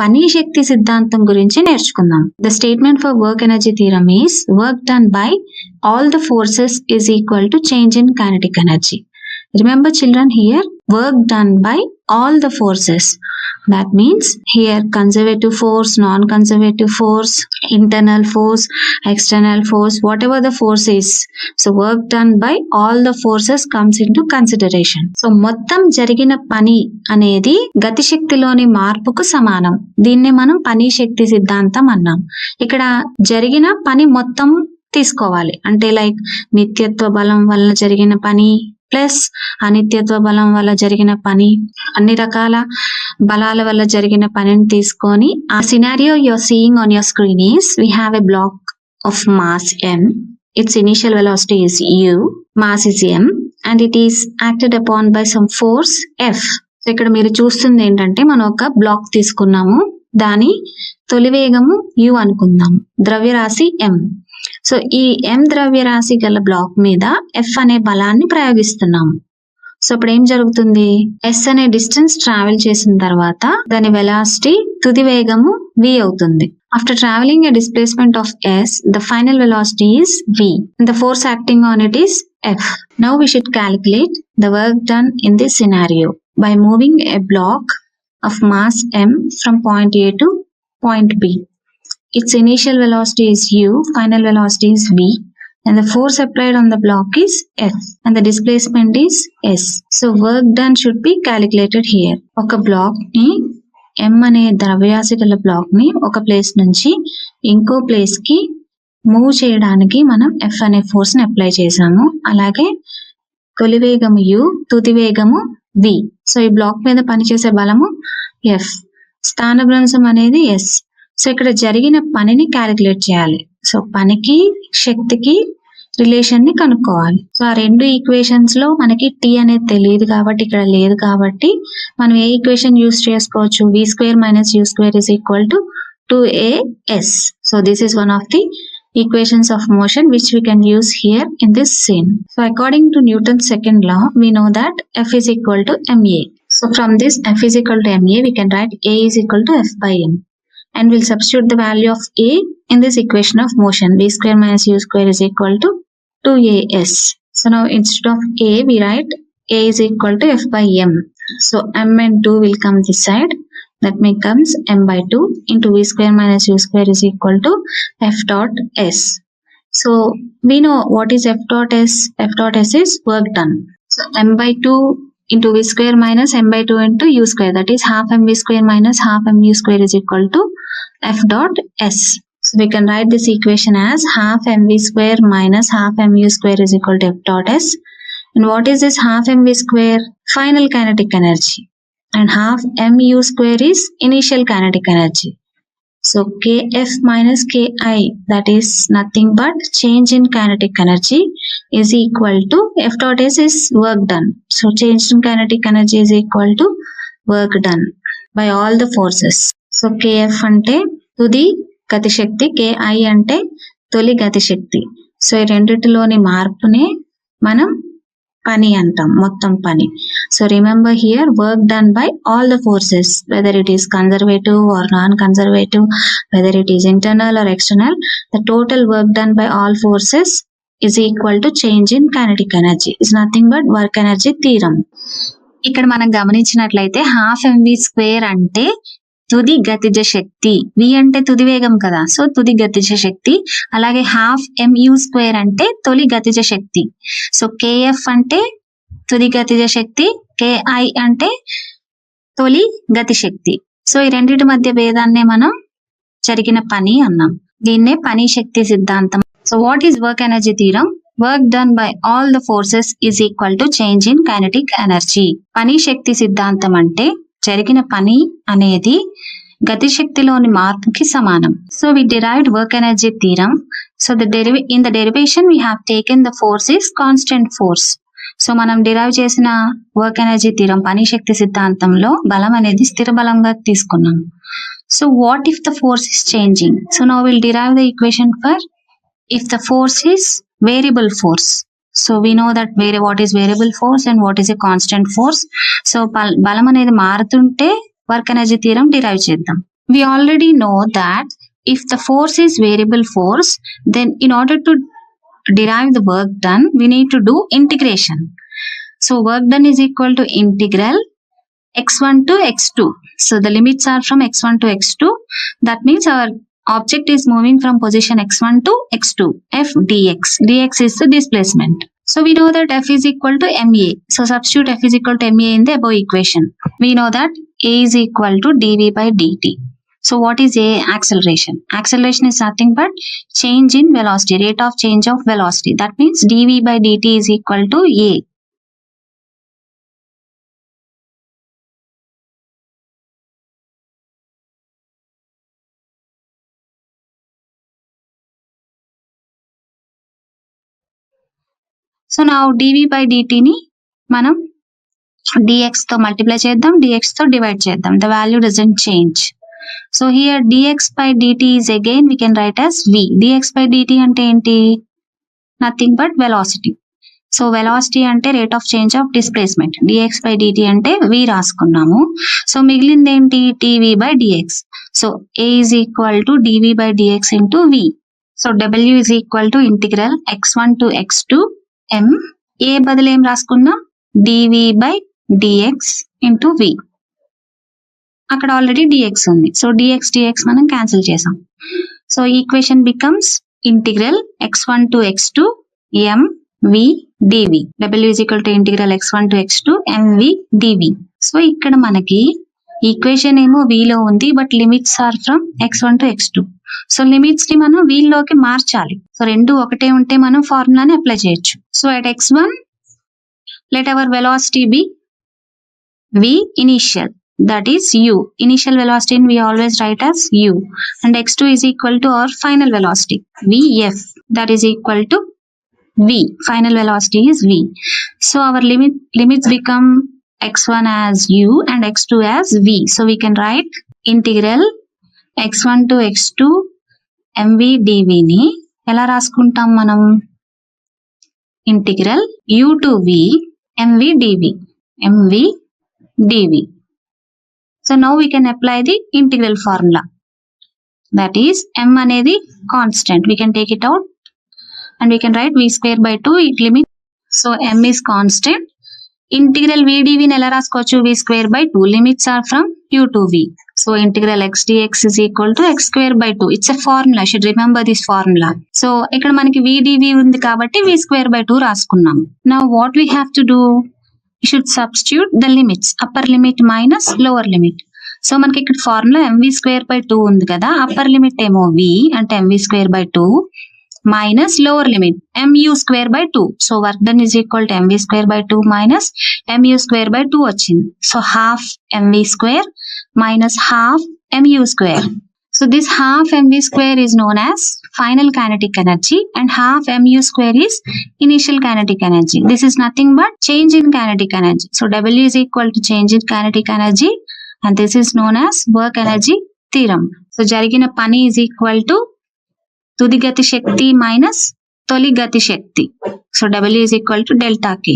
పని శక్తి సిద్ధాంతం గురించి నేర్చుకుందాం. The statement for work energy theorem is work done by all the forces is equal to change in kinetic energy. Remember children, here work done by all the forces. That means here conservative force, non-conservative force, internal force, external force, whatever the force is. So work done by all the forces comes into consideration. So మొత్తం జరిగిన పని అనేది గతి శక్తిలోని మార్పుకు సమానం. దీన్నే మనం పని శక్తి సిద్ధాంతం అన్నాం. ఇక్కడ జరిగిన పని మొత్తం తీసుకోవాలి. అంటే లైక్ నిత్యత్వ బలం వల్ల జరిగిన పని ప్లస్ అనిత్యత్వ బలం వల్ల జరిగిన పని, అన్ని రకాల బలాల వల్ల జరిగిన పనిని తీసుకొని ఆ scenario you are seeing on your screen is we have a block of mass m. Its initial velocity is u, mass is m and it is acted upon by some force f. So ఇక్కడ మీరు చూస్తుంది ఏంటంటే మనం ఒక black తీసుకున్నాము, దాని తొలి వేగము u అనుకుందాం, ద్రవ్యరాశి m. సో ఈ m ద్రవ్యరాశి గల బ్లాక్ మీద f అనే బలాన్ని ప్రయోగిస్తున్నాము. సో ఇప్పుడు ఏం జరుగుతుంది, s అనే డిస్టెన్స్ ట్రావెల్ చేసిన తర్వాత దాని వెలాసిటీ తుది వేగము v అవుతుంది. After travelling a displacement of s, the final velocity is v and the force acting on it is f. Now we should calculate the work done in this scenario by moving a block of mass m from point A to point B. Its initial velocity is u, final velocity is v and the force applied on the block is f and the displacement is s. So work done should be calculated here. ఒక black ని m అనే ద్రవ్యరాశి గల black ని ఒక place నుంచి ఇంకో place కి మూవ్ చేయడానికి మనం f అనే ఫోర్స్ ని అప్లై చేసాము. అలాగే తొలి వేగము u, తుది వేగము v. సో ఈ బ్లాక్ మీద పనిచేసే బలము f, స్థానభ్రంశం అనేది s. సో ఇక్కడ జరిగిన పనిని క్యాలిక్యులేట్ చేయాలి. సో పనికి శక్తికి రిలేషన్ ని కనుక్కోవాలి. సో ఆ రెండు ఈక్వేషన్స్ లో మనకి t అనేది తెలియదు కాబట్టి, ఇక్కడ లేదు కాబట్టి మనం ఏ ఈక్వేషన్ యూస్ చేసుకోవచ్చు, v² - u² is equal to 2as. So this is one of the equations of motion which we can use here in this scene. So according to Newton's second law, we know that F is equal to ma. So from this F is equal to ma, we can write A is equal to F by m. And we'll substitute the value of A in this equation of motion. v² - u² is equal to 2as. So now instead of A, we write A is equal to F by m. So m and 2 will come this side. That becomes m by 2 into v² - u² is equal to F dot s. So we know what is F dot s. F dot s is work done. So m by 2 into v² minus m by 2 into u², that is half mv² minus half mu² is equal to F dot s. So we can write this equation as half mv² minus half mu² is equal to F dot s. And what is this half mv²? Final kinetic energy. And half mu² is initial kinetic energy. So kF minus ki, that is nothing but change in kinetic energy, is equal to F dot s is work done. So change in kinetic energy is equal to work done by all the forces. So kF ante తుది గతి శక్తి, ki అంటే తొలి గతి శక్తి. So ఈ రెండిటిలోని మార్పునే మనం పని అంటాం, మొత్తం పని. So remember here work done by all the forces, whether it is conservative or non conservative, whether it is internal or external, the total work done by all forces is equal to change in kinetic energy. Is nothing but work energy theorem. ఇక్కడ మనం గమనించినట్లయితే half mv² అంటే తుది గతిజ శక్తి, v అంటే తుది వేగం కదా, so తుది గతిజ శక్తి. అలాగే హాఫ్ mu² అంటే తొలి గతిజ శక్తి. సో kF అంటే తుది గతిజ శక్తి, ki అంటే తొలి గతి శక్తి. సో ఈ రెండింటి మధ్య భేదాన్నే మనం జరిగిన పని అన్నాం. దీన్నే పని శక్తి సిద్ధాంతం. So what is work energy theorem? Work done by all the forces is equal to change in kinetic energy. పని శక్తి సిద్ధాంతం అంటే జరిగిన పని అనేది గతి శక్తిలోని మార్పుకి సమానం. So we derived work energy theorem. So in the derivation we have taken the force is constant force. So మనం డిరైవ్ చేసిన వర్క్ ఎనర్జీ థియరం పని శక్తి సిద్ధాంతంలో బలం అనేది స్థిర బలంగా తీసుకున్నాం. So what if the force is changing? So now will derive the equation for if the force is variable force. So we know that what is variable force and what is a constant force. So balam anedi maarutunte work energy theorem derive cheddam. We already know that if the force is variable force, then in order to derive the work done, we need to do integration. So work done is equal to integral x1 to x2. So the limits are from x1 to x2. That means our object is moving from position x1 to x2. F dx. Dx is the displacement. So we know that F is equal to ma. So substitute F is equal to ma in the above equation. We know that A is equal to dv by dt. So what is A? Acceleration. Acceleration is nothing but change in velocity, rate of change of velocity. That means dv by dt is equal to A. So నా dv by dt ని మనం dx తో multiply చేద్దాం, dx తో divide చేద్దాం. The value doesn't change. So here dx by dt is again we can write as v. dx by dt అంటే ఏంటి? Nothing but velocity. So velocity అంటే rate of change of displacement. dx by dt అంటే v రాసుకున్నాము. So మిగిలింది ఏంటి? dv by dx. So a is equal to dv by dx into v. So w is equal to integral x1 to x2 m. a బదులు ఏం రాసుకున్నాం? dv by dx into v. అక్కడ already dx ఉంది. So dx మనం cancel చేసాం. So equation becomes integral x1 to x2 m v dv. w is equal to integral x1 to x2 mv dv. So ఇక్కడ మనకి equation ఏమో v లో ఉంది, but limits are from x1 to x2. So limits ని మనం v లోకి మార్చాలి. So రెండు ఒకటే ఉంటే మనం ఫార్ములాని అప్లై చేయొచ్చు. So at x1 let our velocity be v initial, that is u. Initial velocity we always write as u, and x2 is equal to our final velocity vf, that is equal to v. Final velocity is v. So our limits become x1 as u and x2 as v. So we can write integral x1 to x2 mv dv ని ఎలా రాసుకుంటాం మనం? Integral u to v mv dv. mv dv. So now we can apply the integral formula. That is m అనేది constant. We can take it out and we can write v square by 2. It limit. So m is constant. Integral v dv ని ఎలా రాసుకోవచ్చు? v square by 2. Limits are from u to v. So integral x dx is equal to x square by 2. It's a formula. You should remember this formula. So ఇక్కడ మనకి v dv ఉంది కాబట్టి v square by 2 రాసుకున్నాం. Now what we have to do? You should substitute the limits. Upper limit minus lower limit. So మనకి ఇక్కడ formula mv square by 2 ఉంది కదా. Upper limit ఏమో v అంటే mv square by 2 minus lower limit mu square by 2. So work done is equal to mv square by 2 minus mu square by 2 వచ్చింది. So half mv square minus half mu square. So this half mv square is known as final kinetic energy and half mu square is initial kinetic energy. This is nothing but change in kinetic energy. So W is equal to change in kinetic energy and this is known as work energy theorem. So జరిగిన పని is equal to తుది గతి శక్తి minus తొలి గతి శక్తి. So W is equal to delta K.